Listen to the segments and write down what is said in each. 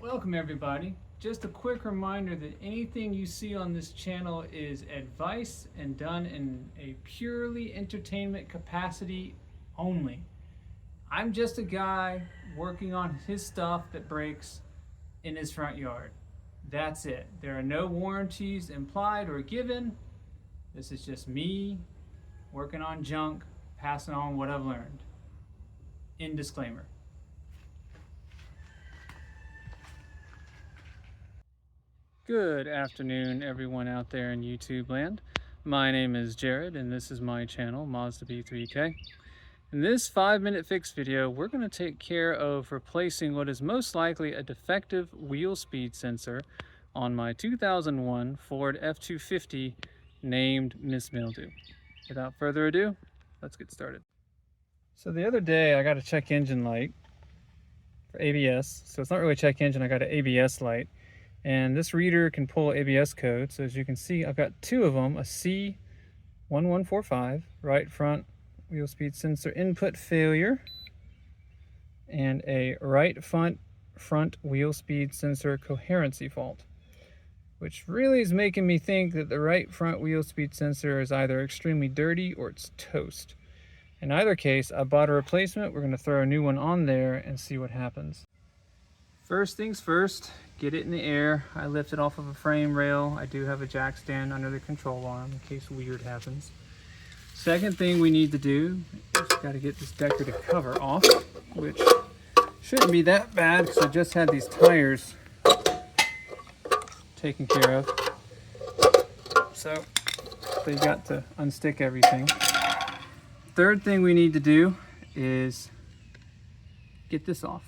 Welcome everybody. Just a quick reminder that anything you see on this channel is advice and done in a purely entertainment capacity only. I'm just a guy working on his stuff that breaks in his front yard. That's it. There are no warranties implied or given. This is just me working on junk, passing on what I've learned. End disclaimer. Good afternoon, everyone out there in YouTube land. My name is Jared, and this is my channel, Mazda B3K. In this 5-minute fix video, we're going to take care of replacing what is most likely a defective wheel speed sensor on my 2001 Ford F250 named Miss Mildew. Without further ado, let's get started. So the other day, I got a check engine light for ABS. So it's not really a check engine, I got an ABS light. And this reader can pull ABS code. So as you can see, I've got two of them, a C1145 right front wheel speed sensor input failure and a right front wheel speed sensor coherency fault, which really is making me think that the right front wheel speed sensor is either extremely dirty or it's toast. In either case, I bought a replacement. We're going to throw a new one on there and see what happens. First things first, get it in the air. I lift it off of a frame rail. I do have a jack stand under the control arm in case weird happens. Second thing we need to do is got to get this decorative cover off, which shouldn't be that bad because I just had these tires taken care of. So they got to unstick everything. Third thing we need to do is get this off.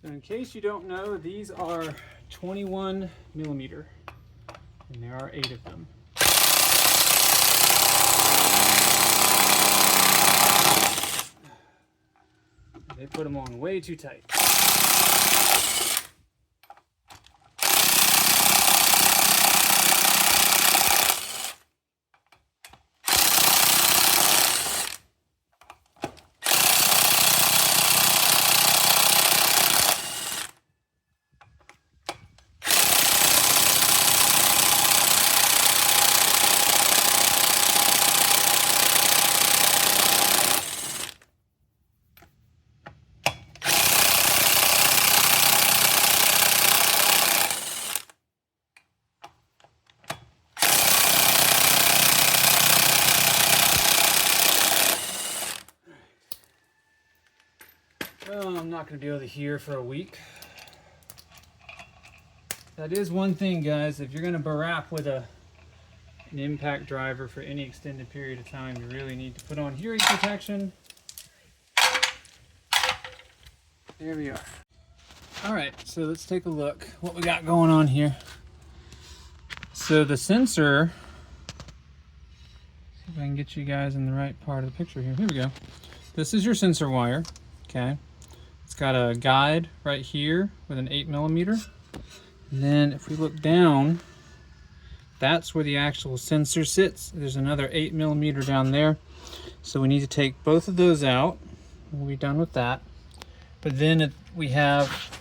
So in case you don't know, these are 21 millimeter, and there are 8 of them. They put them on way too tight. Well, I'm not going to be able to hear for a week. That is one thing, guys. If you're going to barap with an impact driver for any extended period of time, you really need to put on hearing protection. There we are. Alright, so let's take a look what we got going on here. So the sensor, see if I can get you guys in the right part of the picture here. Here we go. This is your sensor wire, okay? It's got a guide right here with an 8 millimeter. And then if we look down, that's where the actual sensor sits. There's another 8 millimeter down there. So we need to take both of those out. We'll be done with that. But then we have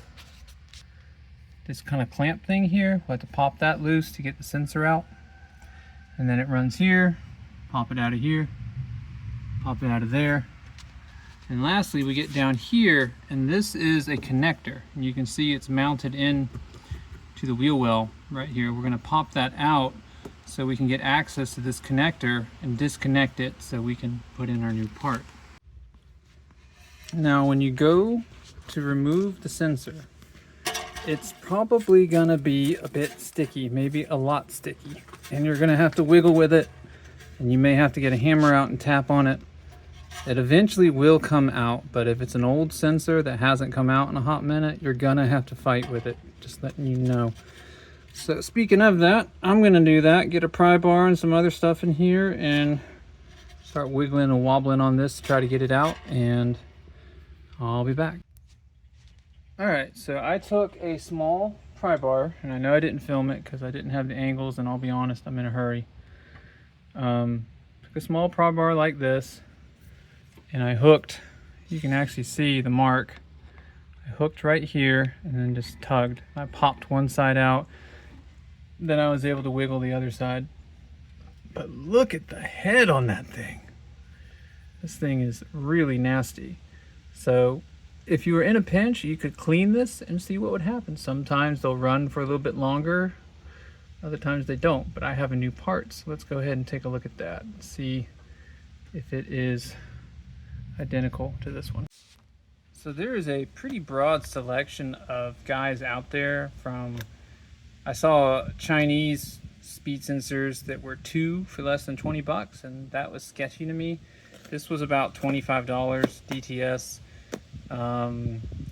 this kind of clamp thing here. We'll have to pop that loose to get the sensor out. And then it runs here, pop it out of here, pop it out of there. And lastly, we get down here, and this is a connector. And you can see it's mounted in to the wheel well right here. We're gonna pop that out so we can get access to this connector and disconnect it so we can put in our new part. Now, when you go to remove the sensor, it's probably gonna be a bit sticky, maybe a lot sticky. And you're gonna have to wiggle with it, and you may have to get a hammer out and tap on it. It eventually will come out, but if it's an old sensor that hasn't come out in a hot minute, you're gonna have to fight with it, just letting you know. So speaking of that, I'm gonna do that, get a pry bar and some other stuff in here and start wiggling and wobbling on this to try to get it out, and I'll be back. All right, so I took a small pry bar, and I know I didn't film it because I didn't have the angles, and I'll be honest, I'm in a hurry. Took a small pry bar like this, and I hooked, you can actually see the mark. I I hooked right here and then just tugged. I popped one side out, then I was able to wiggle the other side. But look at the head on that thing. This thing is really nasty. So if you were in a pinch, you could clean this and see what would happen. Sometimes they'll run for a little bit longer, other times they don't, but I have a new part. So let's go ahead and take a look at that and see if it is identical to this one. So there is a pretty broad selection of guys out there. I saw Chinese speed sensors that were 2 for less than 20 bucks, and that was sketchy to me. This was about $25 DTS.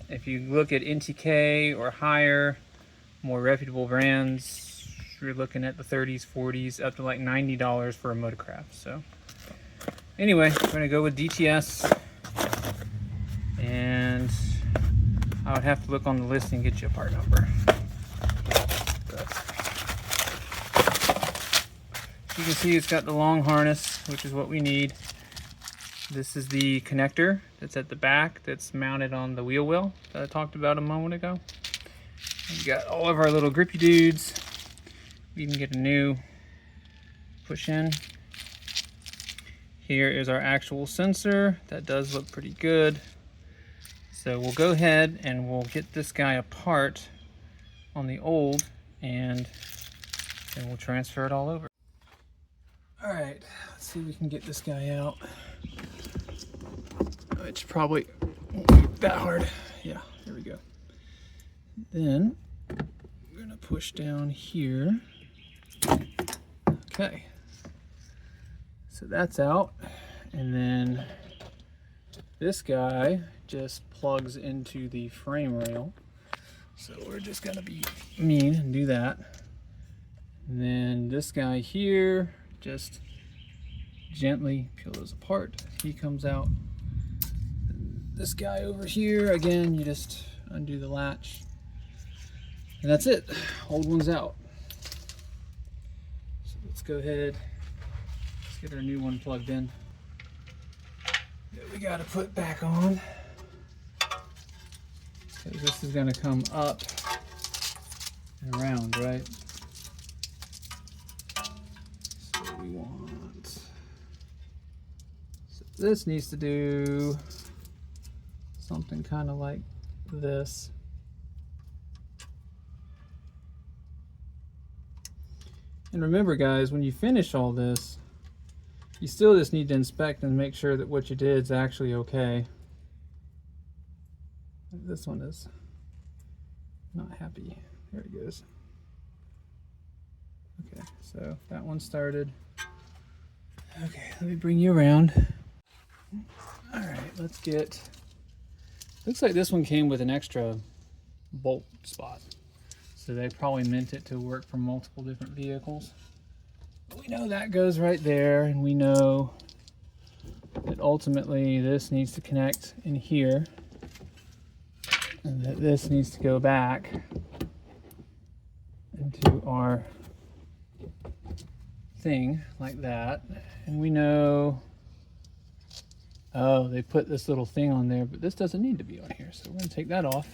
If you look at NTK or higher, more reputable brands, you're looking at the 30s, 40s, up to like $90 for a Motorcraft. So anyway, we're gonna go with DTS, and I would have to look on the list and get you a part number. You can see it's got the long harness, which is what we need. This is the connector that's at the back that's mounted on the wheel well that I talked about a moment ago. We've got all of our little grippy dudes. We can get a new push in. Here is our actual sensor. That does look pretty good. So we'll go ahead and we'll get this guy apart on the old, and then we'll transfer it all over. All right, let's see if we can get this guy out. Which probably won't be that hard. Yeah, there we go. Then we're gonna push down here. Okay, so that's out. And then this guy just plugs into the frame rail. So we're just gonna be mean and do that. And then this guy here, just gently peel those apart. He comes out. This guy over here, again, you just undo the latch. And that's it. Old one's out. So let's go ahead. Let's get our new one plugged in. That we gotta put back on. Because this is gonna come up and around, right? So we want, so this needs to do something kind of like this. And remember guys, when you finish all this, you still just need to inspect and make sure that what you did is actually okay. This one is not happy. There it goes. Okay, so that one started. Okay, let me bring you around. All right, let's get, looks like this one came with an extra bolt spot. So they probably meant it to work for multiple different vehicles. But we know that goes right there, and we know that ultimately this needs to connect in here, and that this needs to go back into our thing like that. And we know, oh, they put this little thing on there, but this doesn't need to be on here. So we're gonna take that off.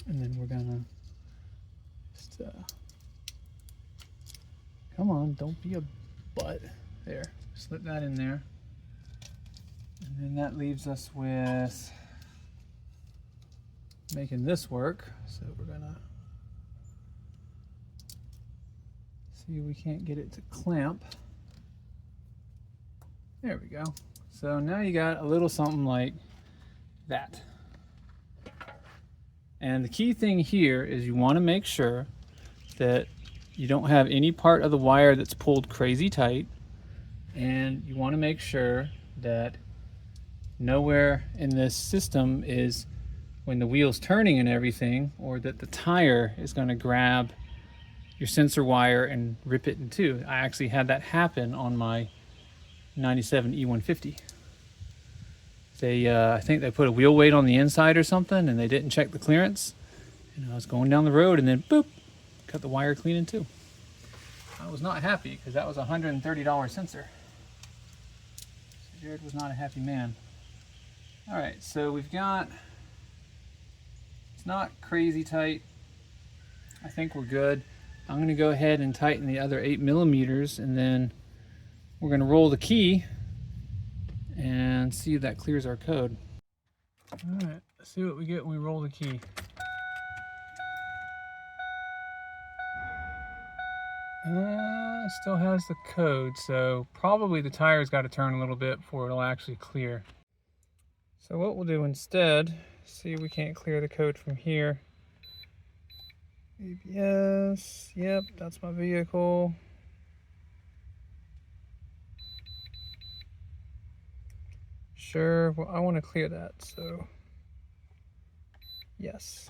And then we're gonna just, come on, don't be a butt. There, slip that in there. And then that leaves us with making this work. So we're gonna see if we can't get it to clamp. There we go. So now you got a little something like that. And the key thing here is you want to make sure that you don't have any part of the wire that's pulled crazy tight, and you want to make sure that nowhere in this system is, when the wheel's turning and everything, or that the tire is going to grab your sensor wire and rip it in two. I actually had that happen on my 97 E150. I think they put a wheel weight on the inside or something, and they didn't check the clearance. And I was going down the road, and then boop, cut the wire clean in two. I was not happy because that was a $130 sensor. So Jared was not a happy man. All right, so we've got, it's not crazy tight. I think we're good. I'm gonna go ahead and tighten the other 8 millimeters, and then we're gonna roll the key and see if that clears our code. All right, let's see what we get when we roll the key. Still has the code, so probably the tire's got to turn a little bit before it'll actually clear. So what we'll do instead, see if we can't clear the code from here. ABS, yep, that's my vehicle. Sure, well, I want to clear that, so yes.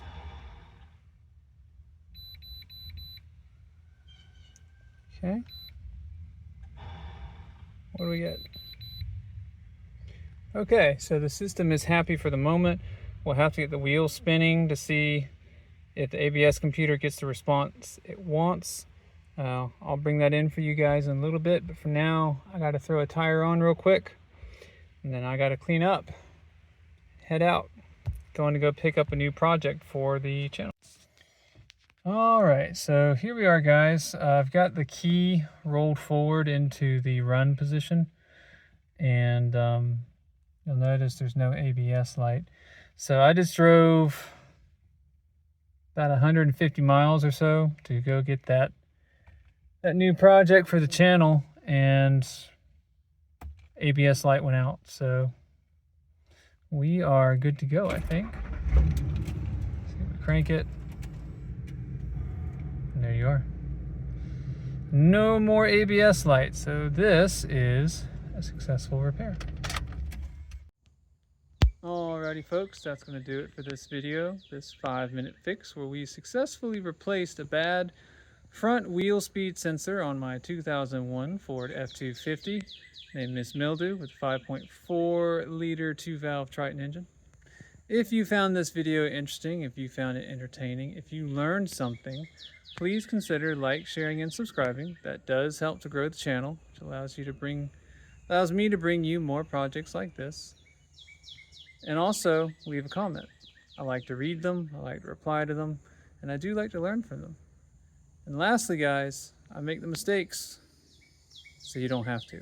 Okay. What do we get? Okay, so the system is happy for the moment. We'll have to get the wheels spinning to see if the ABS computer gets the response it wants. I'll bring that in for you guys in a little bit, but for now, I got to throw a tire on real quick, and then I got to clean up, head out. Going to go pick up a new project for the channel. All right, so here we are, guys. I've got the key rolled forward into the run position, and you'll notice there's no ABS light. So I just drove about 150 miles or so to go get that new project for the channel, and ABS light went out. So we are good to go, I think. So we crank it. And there you are. No more ABS light. So this is a successful repair. Alrighty folks, that's going to do it for this video, this 5-minute fix where we successfully replaced a bad front wheel speed sensor on my 2001 Ford F250 named Miss Mildew with a 5.4 liter 2-valve Triton engine. If you found this video interesting, if you found it entertaining, if you learned something, please consider like, sharing, and subscribing. That does help to grow the channel, which allows me to bring you more projects like this. And also, leave a comment. I like to read them, I like to reply to them, and I do like to learn from them. And lastly, guys, I make the mistakes so you don't have to.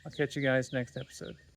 I'll catch you guys next episode.